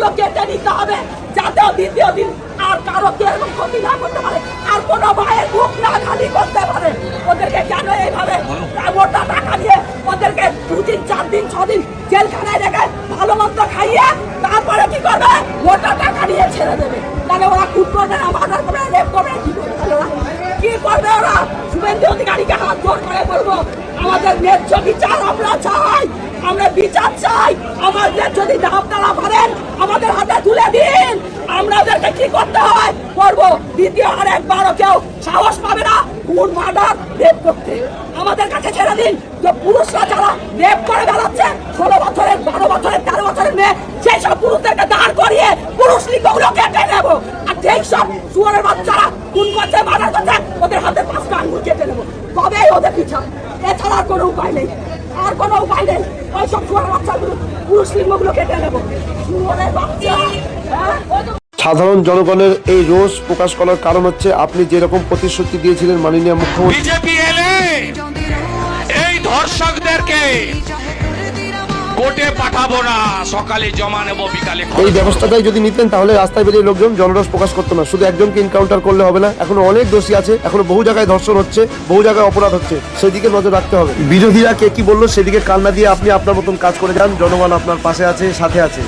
ওগুলো কেটে নিতে হবে, যাতে দ্বিতীয় দিন আর কারো এরকম ক্ষতি না করতে পারে, আর কোনো ভাইয়ের মুখ না খালি করতে পারে। ওদেরকে কেন এইভাবে মোটা টাকা দিয়ে ওদেরকে 2 দিন 4 দিন 6 দিন জেলখানায় রেখে ভালো মন্দ খাইয়ে তারপরে কি করবে, মোটা টাকা নিয়ে ছেড়ে দেবে? তাহলে ওরা খুব করবে না, মার্ডার করবে, রেপ করবে, কি করবে ওরা? কি করবে ওরা? শুভেন্দু অধিকারীকে হাত জোর করে বলবো, আমাদের ন্যায্য বিচার আমরা চাই, আমরা বিচার চাই। আমাদের যদি দাম তারা পারেন আমাদের হাতে তুলে দিন, আমাদেরকে কি করতে হয় করবো। দ্বিতীয় আর একবারও কেউ সাহস পাবে না খুন মার্ডার রেপ করতে। আমাদের কাছে ছেড়ে দিন। যে পুরুষরা যারা রেপ করে বেড়াচ্ছে, 16 বছরের 12 বছরের 13 বছরের মেয়ে, সেই সব পুরুষদেরকে দাঁড় করিয়ে পুরুষ লিঙ্গগুলো কেটে নেবো। আর যেই সব শুয়োরের বাচ্চারা খুন করছে মার্ডার করছে, ওদের হাতে 5টা আঙ্গুল কেটে নেবো। তবেই ওদের পিছান, এছাড়া আর কোনো উপায় নেই, আর কোনো উপায় নেই। ওই সব শুয়োরের বাচ্চাগুলো পুরুষ লিঙ্গগুলো কেটে নেবো। শুয়োরের বাচ্চা, হ্যাঁ। সাধারণ জনগণের এই রোষ প্রকাশ করার কারণ হচ্ছে আপনি যেরকম প্রতিশ্রুতি দিয়েছিলেন মাননীয় মুখ্যমন্ত্রী, বিজেপি এলে এই ধর্ষকদেরকে কোর্টে পাঠাবো না, সকালে জমা নেবো, বিকালে এই ব্যবস্থাটাই যদি নিতেন তাহলে রাস্তায় বেরিয়ে লোকজন জনরোষ প্রকাশ করতো না। শুধু একজনকে এনকাউন্টার করলে হবে না, এখনো অনেক দোষী আছে, এখনো বহু জায়গায় ধর্ষণ হচ্ছে, বহু জায়গায় অপরাধ হচ্ছে, সেদিকে নজর রাখতে হবে। বিরোধীরা কে কি বললো সেদিকে কান না দিয়ে আপনি আপনার মতন কাজ করে যান। জনগণ আপনার পাশে আছে, সাথে আছে।